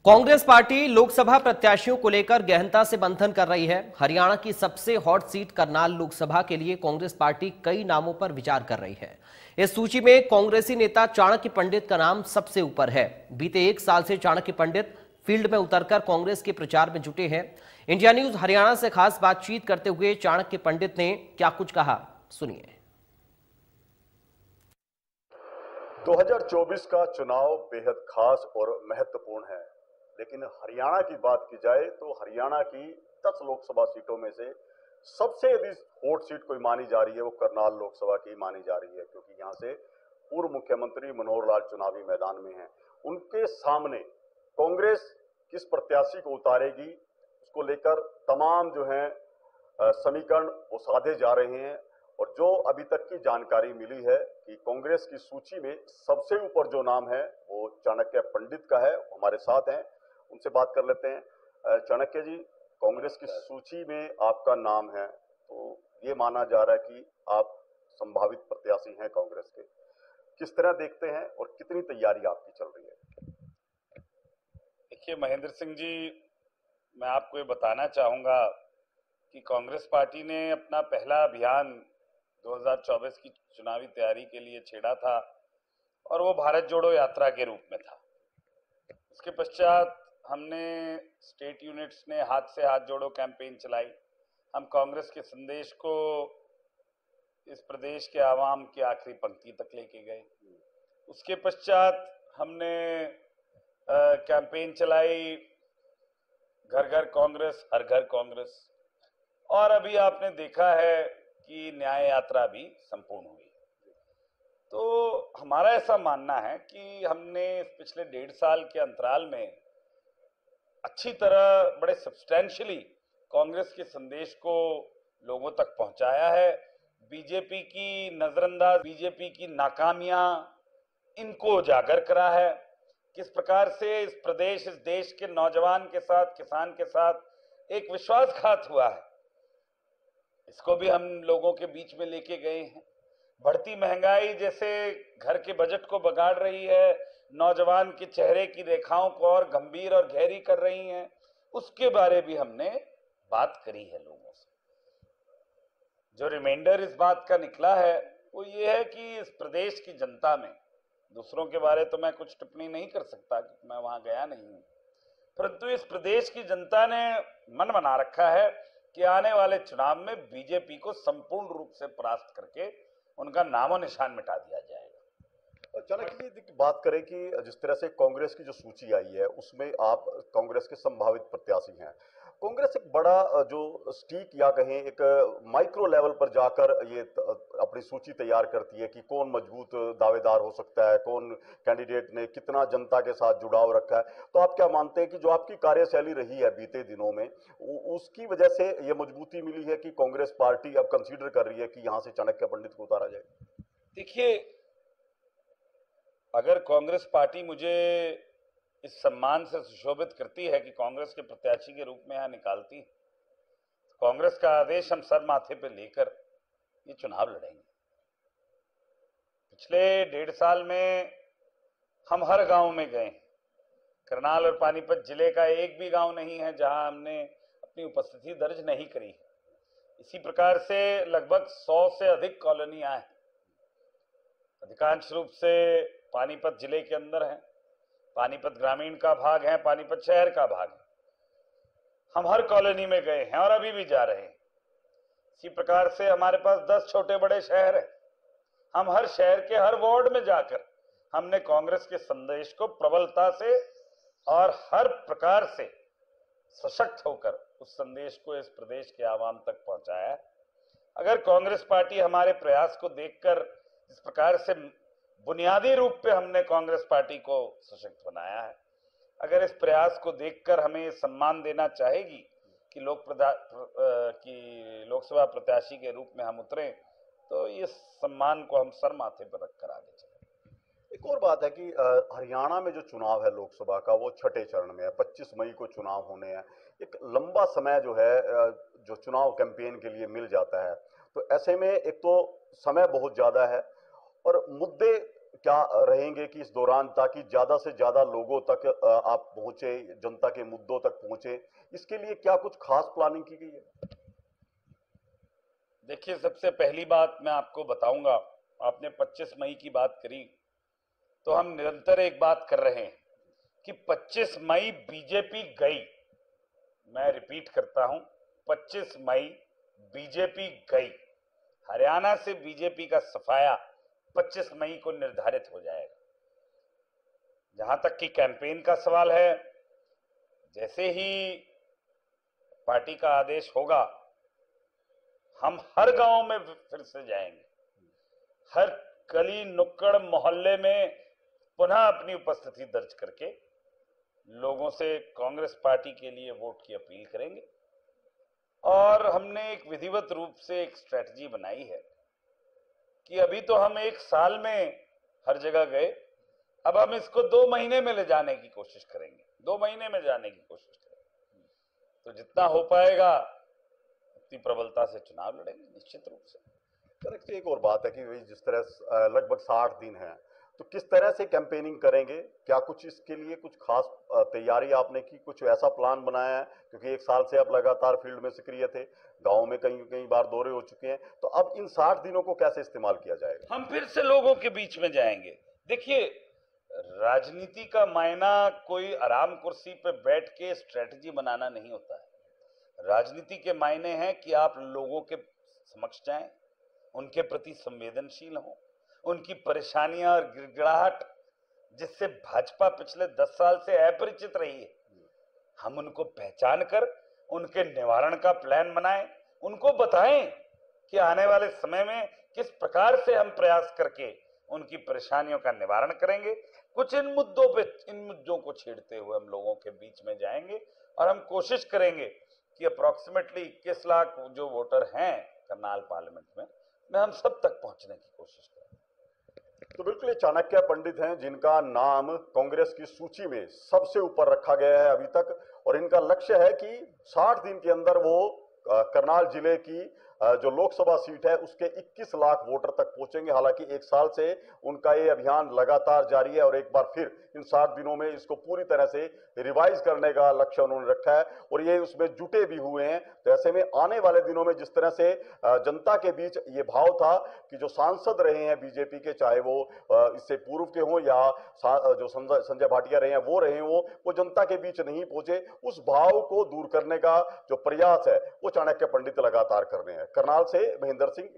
Congress party Lok Sabha प्रत्याशियों को लेकर गहनता से मंथन कर रही है। हरियाणा की सबसे हॉट सीट करनाल लोकसभा के लिए कांग्रेस पार्टी कई नामों पर विचार कर रही है। इस सूची में कांग्रेसी नेता चाणक्य पंडित का नाम सबसे ऊपर है। बीते 1 साल से चाणक्य पंडित फील्ड में उतरकर कांग्रेस के प्रचार में जुटे हैं। इंडिया न्यूज हरियाणा से खास बातचीत करते हुए चाणक्य पंडित ने क्या कुछ कहा, सुनिए। 2024 का चुनाव बेहद खास और महत्वपूर्ण है, लेकिन हरियाणा की बात की जाए तो हरियाणा की 10 लोकसभा सीटों में से सबसे अधिक हॉट सीट कोई मानी जा रही है वो करनाल लोकसभा की मानी जा रही है, क्योंकि यहां से पूर्व मुख्यमंत्री मनोहर लाल चुनावी मैदान में हैं। उनके सामने कांग्रेस किस प्रत्याशी को उतारेगी उसको लेकर तमाम जो है समीकरण वो साधे जा रहे हैं। और जो अभी तक की जानकारी मिली है कि कांग्रेस की सूची में सबसे ऊपर जो नाम है वो चाणक्य पंडित का है। हमारे साथ हैं, उनसे बात कर लेते हैं। चाणक्य जी, कांग्रेस की सूची में आपका नाम है, तो ये माना जा रहा है कि आप संभावित प्रत्याशी हैं कांग्रेस के। किस तरह देखते हैं और कितनी तैयारी आपकी चल रही है? देखिए महेंद्र सिंह जी, मैं आपको ये बताना चाहूंगा कि कांग्रेस पार्टी ने अपना पहला अभियान 2024 की चुनावी तैयारी के लिए छेड़ा था और वो भारत जोड़ो यात्रा के रूप में था। उसके पश्चात हमने स्टेट यूनिट्स ने हाथ से हाथ जोड़ो कैंपेन चलाई। हम कांग्रेस के संदेश को इस प्रदेश के आवाम की आखिरी पंक्ति तक लेके गए। उसके पश्चात हमने कैंपेन चलाई घर घर कांग्रेस हर घर कांग्रेस, और अभी आपने देखा है कि न्याय यात्रा भी संपूर्ण हुई। तो हमारा ऐसा मानना है कि हमने पिछले 1.5 साल के अंतराल में अच्छी तरह बड़े सब्सटेंशियली कांग्रेस के संदेश को लोगों तक पहुंचाया है। बीजेपी की नजरअंदाज, बीजेपी की नाकामियां, इनको उजागर करा है। किस प्रकार से इस प्रदेश, इस देश के नौजवान के साथ, किसान के साथ एक विश्वासघात हुआ है, इसको भी हम लोगों के बीच में लेके गए हैं। बढ़ती महंगाई जैसे घर के बजट को बिगाड़ रही है, नौजवान के चेहरे की रेखाओं को और गंभीर और गहरी कर रही हैं, उसके बारे भी हमने बात करी है लोगों से। जो रिमाइंडर इस बात का निकला है वो ये है कि इस प्रदेश की जनता में, दूसरों के बारे तो मैं कुछ टिप्पणी नहीं कर सकता क्योंकि मैं वहां गया नहीं हूं, परंतु इस प्रदेश की जनता ने मन बना रखा है कि आने वाले चुनाव में बीजेपी को संपूर्ण रूप से परास्त करके उनका नामो निशान मिटा दिया जाएगा। चाणक्य जी की बात करें कि जिस तरह से कांग्रेस की जो सूची आई है उसमें आप कांग्रेस के संभावित प्रत्याशी हैं। कांग्रेस एक बड़ा जो स्टीक या कहें एक माइक्रो लेवल पर जाकर ये अपनी सूची तैयार करती है कि कौन मजबूत दावेदार हो सकता है, कौन कैंडिडेट ने कितना जनता के साथ जुड़ाव रखा है। तो आप क्या मानते हैं कि जो आपकी कार्यशैली रही है बीते दिनों में उसकी वजह से ये मजबूती मिली है कि कांग्रेस पार्टी अब कंसीडर कर रही है कि यहां से चाणक्य पंडित को उतारा जाए? देखिए, अगर कांग्रेस पार्टी मुझे इस सम्मान से सुशोभित करती है कि कांग्रेस के प्रत्याशी के रूप में यहां निकालती, तो कांग्रेस का आदेश हम सर माथे पे लेकर ये चुनाव लड़ेंगे। पिछले 1.5 साल में हम हर गांव में गए। करनाल और पानीपत जिले का एक भी गांव नहीं है जहां हमने अपनी उपस्थिति दर्ज नहीं करी। इसी प्रकार से लगभग 100 से अधिक कॉलोनियां हैं, अधिकांश रूप से पानीपत जिले के अंदर है। पानीपत ग्रामीण का भाग है, पानीपत शहर का भाग है। हम हर कॉलोनी में गए हैं और अभी भी जा रहे हैं। इसी प्रकार से हमारे पास 10 छोटे बड़े शहर हैं। हम हर शहर के हर वार्ड में जाकर हमने कांग्रेस के संदेश को प्रबलता से और हर प्रकार से सशक्त होकर उस संदेश को इस प्रदेश के आवाम तक पहुंचाया है। अगर कांग्रेस पार्टी हमारे प्रयास को देखकर इस प्रकार से बुनियादी रूप पे हमने कांग्रेस पार्टी को सशक्त बनाया है, अगर इस प्रयास को देखकर हमें सम्मान देना चाहेगी कि लोकसभा प्रत्याशी के रूप में हम उतरें, तो इस सम्मान को हम सर माथे पर रखकर आगे चलें। एक और बात है कि हरियाणा में जो चुनाव है लोकसभा का वो छठे चरण में है। 25 मई को चुनाव होने हैं। एक लंबा समय जो है जो चुनाव कैंपेन के लिए मिल जाता है, तो ऐसे में एक तो समय बहुत ज्यादा है और मुद्दे क्या रहेंगे कि इस दौरान, ताकि ज्यादा से ज्यादा लोगों तक आप पहुंचे, जनता के मुद्दों तक पहुंचे, इसके लिए क्या कुछ खास प्लानिंग की गई है? देखिए, सबसे पहली बात मैं आपको बताऊंगा, आपने 25 मई की बात करी, तो हम निरंतर एक बात कर रहे हैं कि 25 मई बीजेपी गई। मैं रिपीट करता हूं, 25 मई बीजेपी गई। हरियाणा से बीजेपी का सफाया 25 मई को निर्धारित हो जाएगा। जहां तक कि कैंपेन का सवाल है, जैसे ही पार्टी का आदेश होगा, हम हर गांव में फिर से जाएंगे, हर गली नुक्कड़ मोहल्ले में पुनः अपनी उपस्थिति दर्ज करके लोगों से कांग्रेस पार्टी के लिए वोट की अपील करेंगे। और हमने एक विधिवत रूप से एक स्ट्रेटजी बनाई है कि अभी तो हम एक साल में हर जगह गए, अब हम इसको 2 महीने में ले जाने की कोशिश करेंगे, 2 महीने में जाने की कोशिश करेंगे। तो जितना हो पाएगा उतनी प्रबलता से चुनाव लड़ेंगे, निश्चित रूप से। करेक्ट। एक और बात है कि भाई जिस तरह लगभग 60 दिन है, तो किस तरह से कैंपेनिंग करेंगे? क्या कुछ इसके लिए कुछ खास तैयारी आपने की, कुछ ऐसा प्लान बनाया है? क्योंकि एक साल से आप लगातार फील्ड में सक्रिय थे, गांव में कई कई बार दौरे हो चुके हैं, तो अब इन 60 दिनों को कैसे इस्तेमाल किया जाएगा? हम फिर से लोगों के बीच में जाएंगे। देखिए, राजनीति का मायना कोई आराम कुर्सी पे बैठ के स्ट्रेटजी बनाना नहीं होता है। राजनीति के मायने हैं कि आप लोगों के समक्ष जाएं, उनके प्रति संवेदनशील हों, उनकी परेशानियां और गिड़गिड़ाहट जिससे भाजपा पिछले 10 साल से अपरिचित रही है, हम उनको पहचान कर उनके निवारण का प्लान बनाएं, उनको बताएं कि आने वाले समय में किस प्रकार से हम प्रयास करके उनकी परेशानियों का निवारण करेंगे। कुछ इन मुद्दों को छेड़ते हुए हम लोगों के बीच में जाएंगे और हम कोशिश करेंगे कि अप्रोक्सीमेटली 21 लाख जो वोटर हैं करनाल पार्लियामेंट में हम सब तक पहुंचने की कोशिश करें। तो बिल्कुल ये चाणक्य पंडित हैं, जिनका नाम कांग्रेस की सूची में सबसे ऊपर रखा गया है अभी तक, और इनका लक्ष्य है कि 60 दिन के अंदर वो करनाल जिले की जो लोकसभा सीट है उसके 21 लाख वोटर तक पहुंचेंगे। हालांकि एक साल से उनका ये अभियान लगातार जारी है और एक बार फिर इन 60 दिनों में इसको पूरी तरह से रिवाइज करने का लक्ष्य उन्होंने रखा है और ये उसमें जुटे भी हुए हैं। तो ऐसे में आने वाले दिनों में जिस तरह से जनता के बीच ये भाव था कि जो सांसद रहे हैं बीजेपी के, चाहे वो इससे पूर्व के हों या जो संजय भाटिया रहे हैं वो रहे हों, वो जनता के बीच नहीं पहुंचे, उस भाव को दूर करने का जो प्रयास है वो चाणक्य पंडित लगातार कर रहे हैं। करनाल से महेंद्र सिंह।